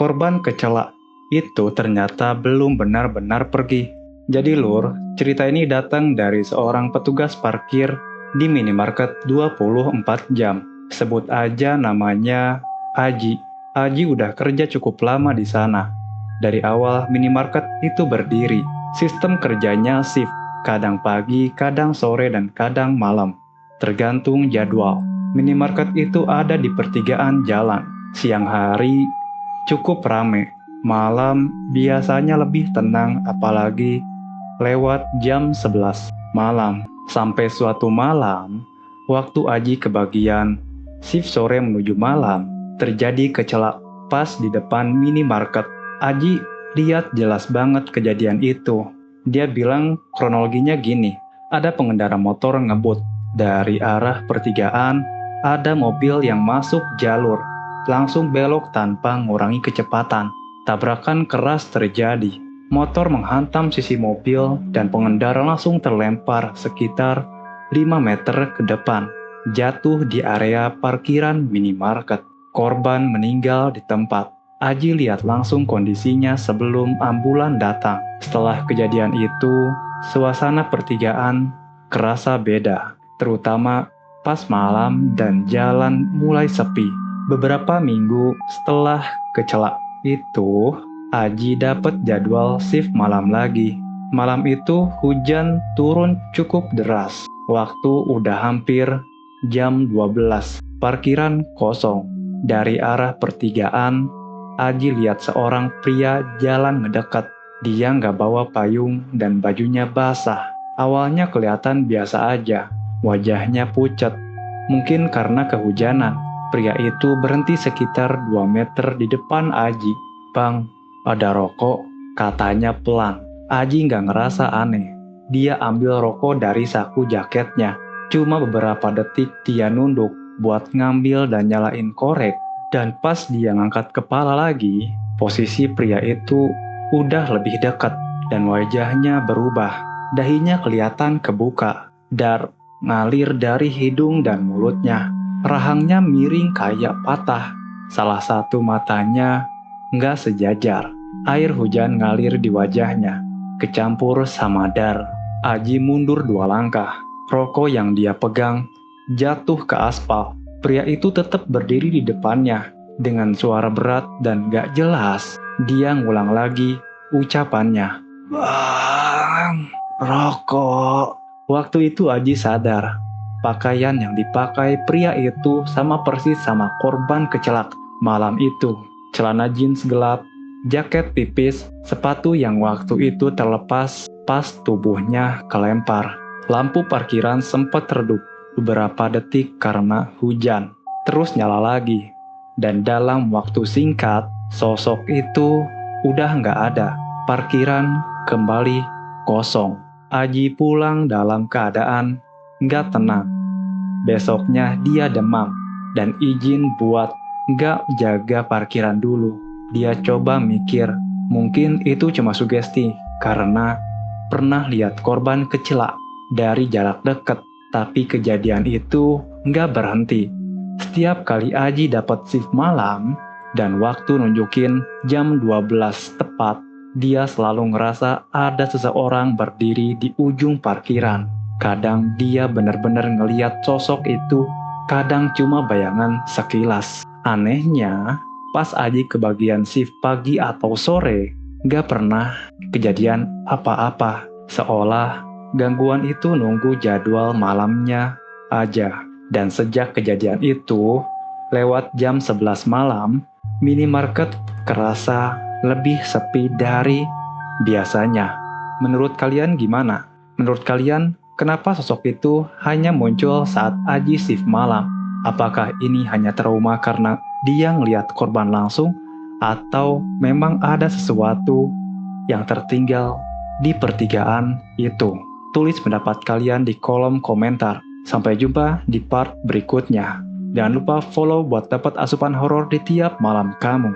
Korban kecela itu ternyata belum benar-benar pergi. Jadi Lur, cerita ini datang dari seorang petugas parkir di minimarket 24 jam. Sebut aja namanya Aji. Aji udah kerja cukup lama di sana. Dari awal minimarket itu berdiri. Sistem kerjanya shift, kadang pagi, kadang sore, dan kadang malam. Tergantung jadwal. Minimarket itu ada di pertigaan jalan. Siang hari cukup rame. Malam biasanya lebih tenang, apalagi lewat jam 11 malam. Sampai suatu malam, waktu Aji kebagian shift sore menuju malam, terjadi kecelakaan pas di depan minimarket. Aji lihat jelas banget kejadian itu. Dia bilang kronologinya gini, ada pengendara motor ngebut dari arah pertigaan, ada mobil yang masuk jalur, langsung belok tanpa ngurangi kecepatan. Tabrakan keras terjadi. Motor menghantam sisi mobil dan pengendara langsung terlempar sekitar 5 meter ke depan, jatuh di area parkiran minimarket. Korban meninggal di tempat. Aji lihat langsung kondisinya sebelum ambulan datang. Setelah kejadian itu, suasana pertigaan kerasa beda, terutama pas malam dan jalan mulai sepi. Beberapa minggu setelah kecelakaan itu, Aji dapat jadwal shift malam lagi. Malam itu hujan turun cukup deras. Waktu udah hampir jam 12. Parkiran kosong. Dari arah pertigaan, Aji lihat seorang pria jalan mendekat. Dia nggak bawa payung dan bajunya basah. Awalnya kelihatan biasa aja. Wajahnya pucat. Mungkin karena kehujanan. Pria itu berhenti sekitar 2 meter di depan Aji. "Bang, ada rokok?" katanya pelan. Aji nggak ngerasa aneh. Dia ambil rokok dari saku jaketnya. Cuma beberapa detik dia nunduk buat ngambil dan nyalain korek. Dan pas dia ngangkat kepala lagi, posisi pria itu udah lebih dekat dan wajahnya berubah. Dahinya kelihatan kebuka, dar ngalir dari hidung dan mulutnya. Rahangnya miring kayak patah. Salah satu matanya nggak sejajar. Air hujan ngalir di wajahnya, kecampur sama dar. Aji mundur 2 langkah. Rokok yang dia pegang jatuh ke aspal. Pria itu tetap berdiri di depannya. Dengan suara berat dan gak jelas, dia ngulang lagi ucapannya. "Bang, rokok." Waktu itu Aji sadar. Pakaian yang dipakai pria itu sama persis sama korban kecelakaan malam itu. Celana jeans gelap, jaket tipis, sepatu yang waktu itu terlepas pas tubuhnya kelempar. Lampu parkiran sempat redup beberapa detik karena hujan, terus nyala lagi. Dan dalam waktu singkat, sosok itu udah nggak ada. Parkiran kembali kosong. Aji pulang dalam keadaan nggak tenang. Besoknya dia demam dan izin buat nggak jaga parkiran dulu. Dia coba mikir, mungkin itu cuma sugesti karena pernah lihat korban kecelakaan dari jarak dekat. Tapi kejadian itu nggak berhenti. Setiap kali Aji dapat shift malam dan waktu nunjukin jam 12 tepat, dia selalu ngerasa ada seseorang berdiri di ujung parkiran. Kadang dia benar-benar ngeliat sosok itu, kadang cuma bayangan sekilas. Anehnya, pas Aji kebagian shift pagi atau sore, nggak pernah kejadian apa-apa. Seolah gangguan itu nunggu jadwal malamnya aja. Dan sejak kejadian itu, lewat jam 11 malam, minimarket kerasa lebih sepi dari biasanya. Menurut kalian gimana? Menurut kalian, kenapa sosok itu hanya muncul saat Aji shift malam? Apakah ini hanya trauma karena dia ngelihat korban langsung? Atau memang ada sesuatu yang tertinggal di pertigaan itu? Tulis pendapat kalian di kolom komentar. Sampai jumpa di part berikutnya. Jangan lupa follow buat dapat asupan horor di tiap malam kamu.